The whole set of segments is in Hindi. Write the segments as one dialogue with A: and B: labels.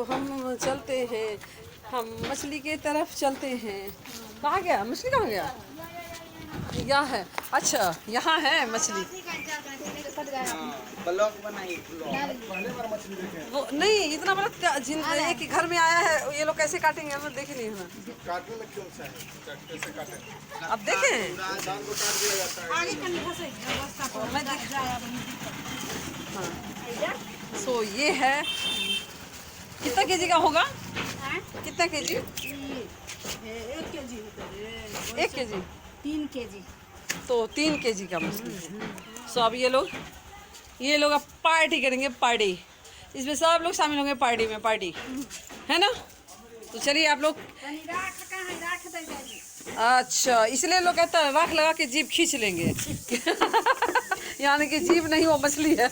A: हम चलते हैं, हम मछली के तरफ चलते हैं। कहाँ गया मछली, कहाँ गया? यहाँ है, अच्छा यहाँ है मछली।
B: ब्लॉग बनाइए।
A: वो नहीं, इतना बड़ा एक ही घर में आया है, ये लोग कैसे काटेंगे हम देखे नहीं हमें।
B: काटने में क्यों सा है, कैसे काटे?
A: अब देखें
B: दान को काट दिया जाता है।
A: मैं हाँ, सो ये है, कितना केजी का होगा? कितना केजी? 1 KG
C: 3 KG.
A: तो 3 केजी का मछली है। सो अब ये लोग अब पार्टी करेंगे, पार्टी। इसमें सब लोग शामिल होंगे पार्टी में, पार्टी है ना। तो चलिए आप लोग, अच्छा इसलिए लोग कहते हैं राख लगा के जीभ खींच लेंगे यानी कि जीभ नहीं, वो मछली है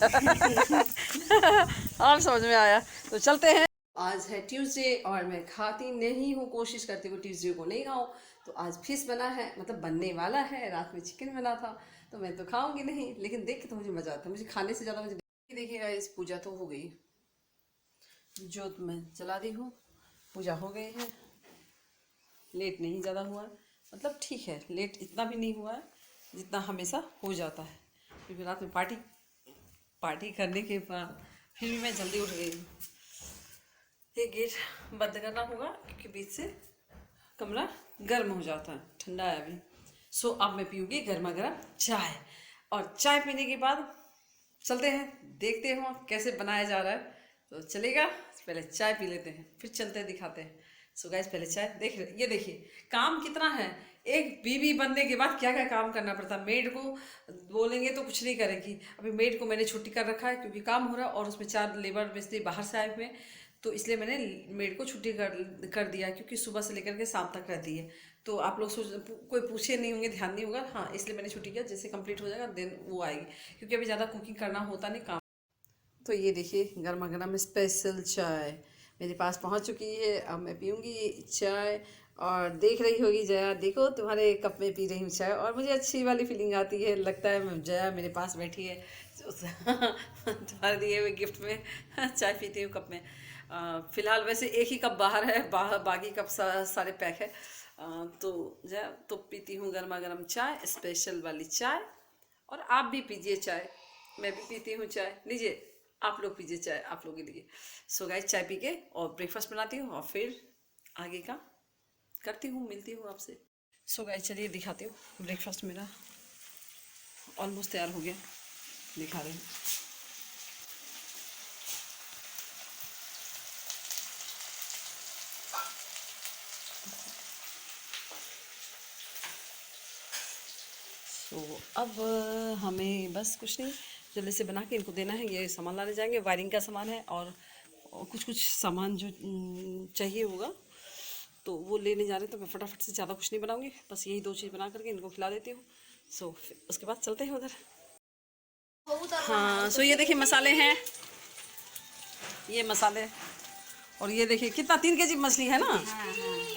A: आप समझ में आया। तो चलते हैं। आज है ट्यूसडे और मैं खाती नहीं हूँ, कोशिश करती हूँ ट्यूसडे को नहीं खाऊँ। तो आज फिश बना है, मतलब बनने वाला है। रात में चिकन बना था तो मैं तो खाऊंगी नहीं, लेकिन देख के तो मुझे मज़ा आता है। मुझे खाने से ज़्यादा मुझे देखिएगा। इस पूजा तो हो गई, जोत मैं जला दी हूँ, पूजा हो गई है। लेट नहीं ज़्यादा हुआ, मतलब ठीक है, लेट इतना भी नहीं हुआ है जितना हमेशा हो जाता है, क्योंकि रात में पार्टी करने के बाद फिर भी मैं जल्दी उठ गई। ये गेट बंद करना होगा क्योंकि बीच से कमरा गर्म हो जाता है, ठंडा है अभी। सो अब मैं पीऊँगी गर्मा गर्म चाय, और चाय पीने के बाद चलते हैं, देखते हैं कैसे बनाया जा रहा है। तो चलेगा, पहले चाय पी लेते हैं फिर चलते हैं, दिखाते हैं। सो गाइस पहले चाय ये देखिए काम कितना है। एक बीवी बनने के बाद क्या क्या काम करना पड़ता है। मेड को बोलेंगे तो कुछ नहीं करेगी। अभी मेड को मैंने छुट्टी कर रखा है क्योंकि काम हो रहा है, और उसमें 4 लेबर मिस्त्री बाहर से आए हुए हैं, तो इसलिए मैंने मेड को छुट्टी कर दिया, क्योंकि सुबह से लेकर के शाम तक रहती है। तो आप लोग कोई पूछे नहीं होंगे, ध्यान नहीं होगा, हाँ इसलिए मैंने छुट्टी किया। जैसे कंप्लीट हो जाएगा देन वो आएगी, क्योंकि अभी ज़्यादा कुकिंग करना होता नहीं, काम। तो ये देखिए गर्मा गर्म स्पेशल चाय मेरे पास पहुंच चुकी है। अब मैं पीऊँगी चाय, और देख रही होगी जया, देखो तुम्हारे कप में पी रही हूँ चाय, और मुझे अच्छी वाली फीलिंग आती है। लगता है जया मेरे पास बैठी है तुम्हारे दिए हुए गिफ्ट में चाय पीती हूँ कप में। फ़िलहाल वैसे एक ही कप बाहर है, बाकी कप सारे पैक है। तो जया तो पीती हूँ गर्मा गर्म चाय, स्पेशल वाली चाय। और आप भी पीजिए चाय, मैं भी पीती हूँ चाय। लीजिए आप लोग पीजिए चाय, आप लोगों के लिए। सो गाइस चाय पी के और ब्रेकफास्ट बनाती हूँ, और फिर आगे का करती हूँ, मिलती हूँ आपसे। सो गाइस चलिए दिखाती हूँ। ब्रेकफास्ट मेरा ऑलमोस्ट तैयार हो गया, दिखा रही हूँ। तो अब हमें बस कुछ नहीं, जल्दी से बना के इनको देना है। ये सामान लाने जाएंगे, वायरिंग का सामान है, और कुछ सामान जो चाहिए होगा तो वो लेने जा रहे हैं। तो मैं फटाफट से, ज़्यादा कुछ नहीं बनाऊंगी, बस यही 2 चीज़ बना करके इनको खिला देती हूँ। सो उसके बाद चलते हैं उधर। हाँ सो ये देखिए मसाले हैं, ये मसाले, और ये देखिए कितना 3 केजी मछली है ना।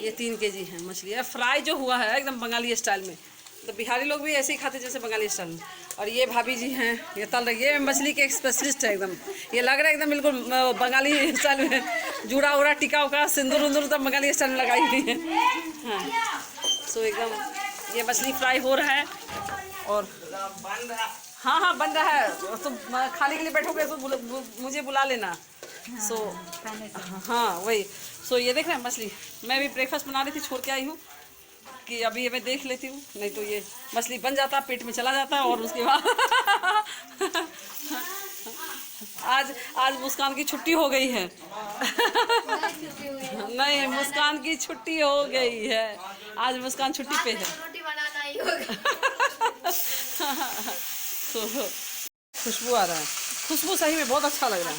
A: ये 3 केजी है मछली है, फ्राई जो हुआ है एकदम बंगाली स्टाइल में। तो बिहारी लोग भी ऐसे ही खाते जैसे बंगाली स्टाइल में। और ये भाभी जी हैं, ये तल रही है, मछली के स्पेशलिस्ट है एकदम। ये लग रहा है एकदम बिल्कुल बंगाली स्टाइल में, जुड़ा उड़ा टिका उका सिंदूर उंदूर तो बंगाली स्टाइल में लगाई हुई है। हाँ सो एकदम ये मछली फ्राई हो रहा है, और हाँ बन रहा है। तो खाने के लिए बैठोगे तो मुझे बुला लेना। सो हाँ वही। सो ये देख रहे हैं मछली, मैं भी ब्रेकफास्ट बना रही थी, छोड़ के आई हूँ कि अभी मैं देख लेती हूँ, नहीं तो ये मछली बन जाता, पेट में चला जाता है। और उसके बाद आज मुस्कान की छुट्टी हो गई है नहीं, मुस्कान की छुट्टी हो गई है, आज मुस्कान छुट्टी पे है। तो खुशबू आ रहा है, खुशबू सही में बहुत अच्छा लग रहा है।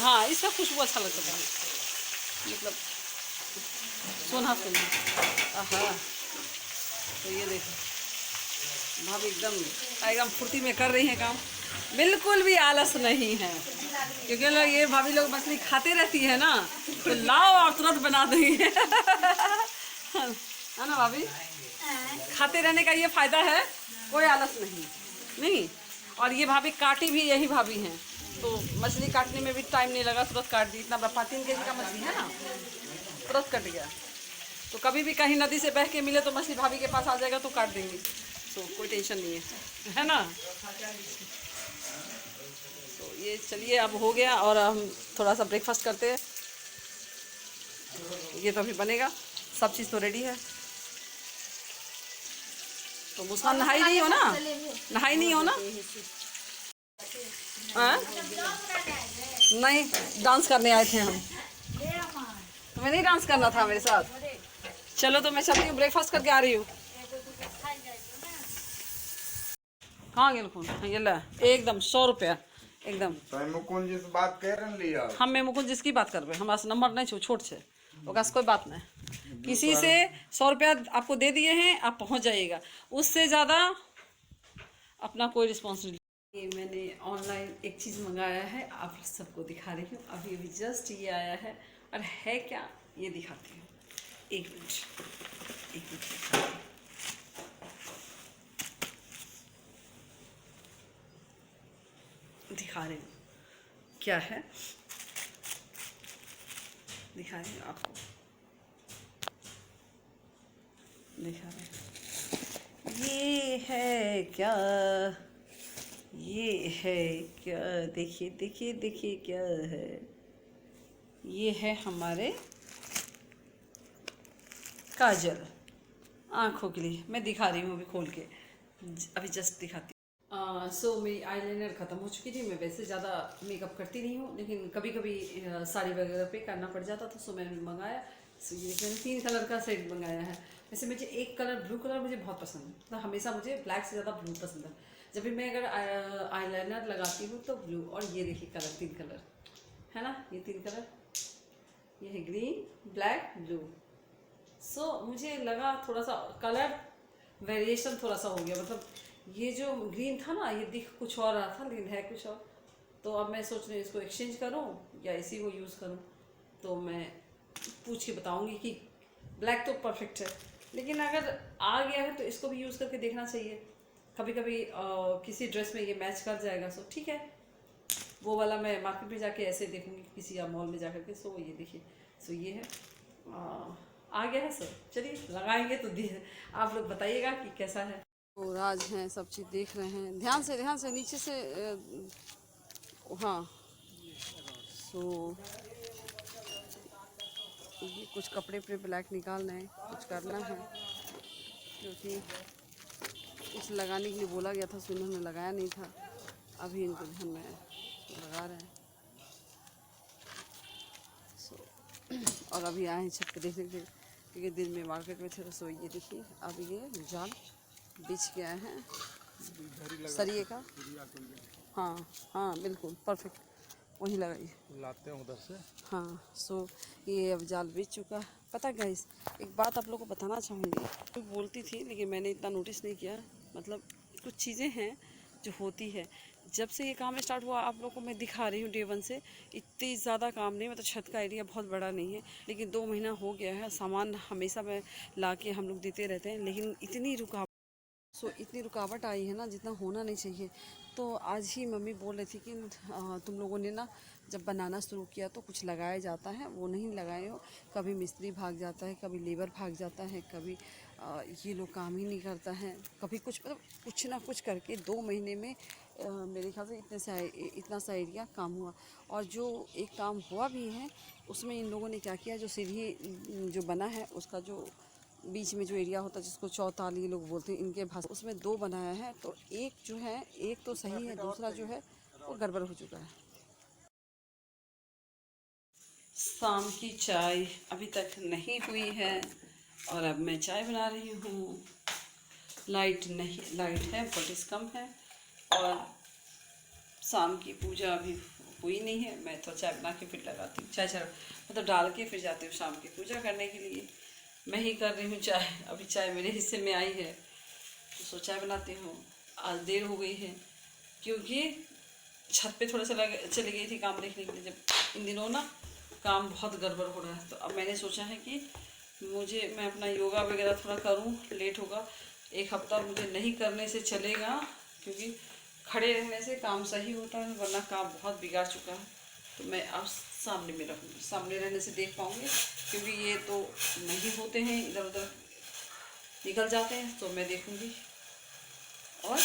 A: हाँ इसका खुशबू अच्छा लगता है, मतलब सोना। हाँ तो ये देखो भाभी एकदम फुर्ती में कर रही हैं काम, बिल्कुल भी आलस नहीं है। क्योंकि ये भाभी लोग मछली खाते रहती है ना, तो लाओ और तुरंत बना देंगे है ना भाभी। खाते रहने का ये फायदा है, कोई आलस नहीं। और ये भाभी काटी भी यही भाभी हैं तो मछली काटने में भी टाइम नहीं लगा, तुरंत काट दी। इतना बड़ा 3 केजी का मछली है ना, तुरंत कट गया। तो कभी भी कहीं नदी से बह के मिले तो मछली भाभी के पास आ जाएगा तो काट देंगी, तो कोई टेंशन नहीं है ना। तो ये चलिए अब हो गया, और हम थोड़ा सा ब्रेकफास्ट करते हैं। ये तो अभी बनेगा, सब चीज़ तो रेडी है। तो मुस्कान नहाई नहीं हो ना, नहाई नहीं हो ना? नहीं, डांस करने आए थे हम। तुम्हें नहीं डांस करना था मेरे साथ? चलो तो मैं चलती हूँ, ब्रेकफास्ट करके आ रही हूँ। कहाँ गए फोन? ये ला एकदम 100 रुपया एकदम।
B: मुकुंद जिस बात कह रहे लिया
A: हम मैं मुकुंद जिसकी बात कर रहे, हमारा नंबर नहीं छो छोट से, ओकास कोई बात नहीं। किसी से 100 रुपया आपको दे दिए हैं, आप पहुंच जाइएगा, उससे ज़्यादा अपना कोई रिस्पॉन्सिबिलिटी। ये मैंने ऑनलाइन एक चीज़ मंगाया है, आप सबको दिखा रही हूँ। अभी अभी जस्ट ये आया है, और है क्या ये दिखाती हूँ। एक मिनट एक मिनट दिखा रही हूँ क्या है, दिखा रही हूँ आपको, दिखा रही हूँ। ये है क्या, ये है क्या, देखिए देखिए देखिए क्या है। ये है हमारे काजल, आँखों के लिए। मैं दिखा रही हूँ अभी खोल के, अभी जस्ट दिखाती हूँ। सो मेरी आईलाइनर ख़त्म हो चुकी थी। मैं वैसे ज़्यादा मेकअप करती नहीं हूँ, लेकिन कभी कभी साड़ी वगैरह पे करना पड़ जाता था। सो मैंने मंगाया, सो ये मैंने 3 कलर का सेट मंगाया है। वैसे मुझे एक कलर ब्लू कलर मुझे बहुत पसंद है, मतलब हमेशा मुझे ब्लैक से ज़्यादा ब्लू पसंद है। जब भी मैं अगर आईलाइनर लगाती हूँ तो ब्लू। और ये देखिए कलर, 3 कलर है ना, ये 3 कलर, ये है ग्रीन, ब्लैक, ब्लू। सो मुझे लगा थोड़ा सा कलर वेरिएशन थोड़ा सा हो गया, मतलब ये जो ग्रीन था ना, ये दिख कुछ और रहा था लेकिन है कुछ और। तो अब मैं सोच रही हूँ इसको एक्सचेंज करूँ या इसी को यूज़ करूँ। तो मैं पूछ के बताऊँगी कि ब्लैक तो परफेक्ट है, लेकिन अगर आ गया है तो इसको भी यूज़ करके देखना चाहिए। कभी कभी किसी ड्रेस में ये मैच कर जाएगा, सो ठीक है। वो वाला मैं मार्केट में जाके ऐसे देखूँगी किसी या मॉल में जा कर के। सो ये देखिए, सो ये है आ गया है सर। चलिए लगाएंगे तो आप लोग बताइएगा कि कैसा है। तो राज हैं, सब चीज़ देख रहे हैं, ध्यान से नीचे से हाँ। सो ये कुछ कपड़े पे ब्लैक निकालना है, कुछ करना है, क्योंकि कुछ लगाने के लिए बोला गया था, सो इन्होंने लगाया नहीं था। अभी इनको ध्यान में लगा रहे हैं। सो और अभी आए हैं छत पे देखने के लिए, क्योंकि दिन में मार्केट में थे। तो सो ये देखिए, अब ये जाल बिछ के आए हैं सरिये का। हाँ हाँ बिल्कुल परफेक्ट, वहीं लगाइए,
B: लाते हैं उधर से।
A: हाँ। सो ये अब जाल बिछ चुका। पता गाइस, एक बात आप लोगों को बताना चाहूँगी। मैं बोलती थी लेकिन मैंने इतना नोटिस नहीं किया, मतलब कुछ चीज़ें हैं जो होती है। जब से ये काम स्टार्ट हुआ आप लोगों को मैं दिखा रही हूँ, डे 1 से इतनी ज़्यादा काम नहीं, मतलब छत का एरिया बहुत बड़ा नहीं है, लेकिन 2 महीना हो गया है। सामान हमेशा मैं ला के हम लोग देते रहते हैं, लेकिन इतनी रुकावट आई है ना, जितना होना नहीं चाहिए। तो आज ही मम्मी बोल रही थी कि तुम लोगों ने ना जब बनाना शुरू किया तो कुछ लगाया जाता है, वो नहीं लगाए हो। कभी मिस्त्री भाग जाता है, कभी लेबर भाग जाता है, कभी ये लोग काम ही नहीं करता है, कभी कुछ, मतलब कुछ ना कुछ करके 2 महीने में मेरे ख्याल से इतना सा एरिया काम हुआ। और जो एक काम हुआ भी है, उसमें इन लोगों ने क्या किया, जो सीढ़ी जो बना है उसका जो बीच में जो एरिया होता है जिसको चौताल ये लोग बोलते हैं इनके भाषा, उसमें 2 बनाया है। तो एक जो है, एक तो सही है, दूसरा जो है वो गड़बड़ हो चुका है। शाम की चाय अभी तक नहीं हुई है, और अब मैं चाय बना रही हूँ। लाइट नहीं, लाइट है बट कम है, और शाम की पूजा अभी हुई नहीं है। मैं तो चाय बना के फिर लगाती हूँ, चाय मतलब डाल के फिर जाती हूँ शाम की पूजा करने के लिए। मैं ही कर रही हूँ चाय, अभी चाय मेरे हिस्से में आई है तो सो चाय बनाती हूँ। आज देर हो गई है क्योंकि छत पे थोड़ा सा चली गई थी काम देखने के लिए। जब इन दिनों ना काम बहुत गड़बड़ हो रहा है, तो अब मैंने सोचा है कि मैं अपना योगा वगैरह थोड़ा करूँ। लेट होगा, 1 हफ्ता मुझे नहीं करने से चलेगा, क्योंकि खड़े रहने से काम सही होता है, वरना काम बहुत बिगाड़ चुका है। तो मैं अब सामने में रखूँगी, सामने रहने से देख पाऊँगी, क्योंकि ये तो नहीं होते हैं, इधर उधर निकल जाते हैं, तो मैं देखूँगी। और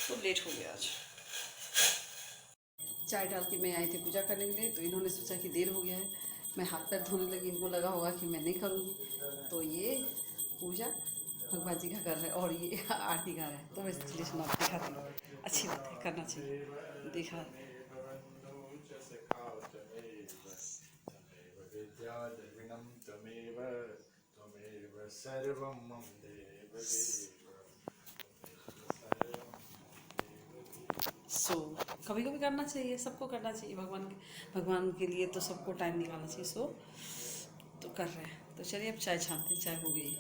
A: तो लेट हो गया आज। चाय डाल के मैं आई थी पूजा करने के लिए, तो इन्होंने सोचा कि देर हो गया है, मैं हाथ पैर धोने लगी। इनको लगा होगा कि मैं नहीं करूँगी, तो ये पूजा भगवान जी का कर रहे हैं और ये आरती गा रहे हैं। तो मैं इसलिए सुना दिखाती हूँ, अच्छी बात है, करना चाहिए। देखा सो कभी कभी करना चाहिए, सबको करना चाहिए, भगवान के लिए तो सबको टाइम निकालना चाहिए। सो तो कर रहे हैं। तो चलिए अब चाय छानते हैं, चाय हो गई।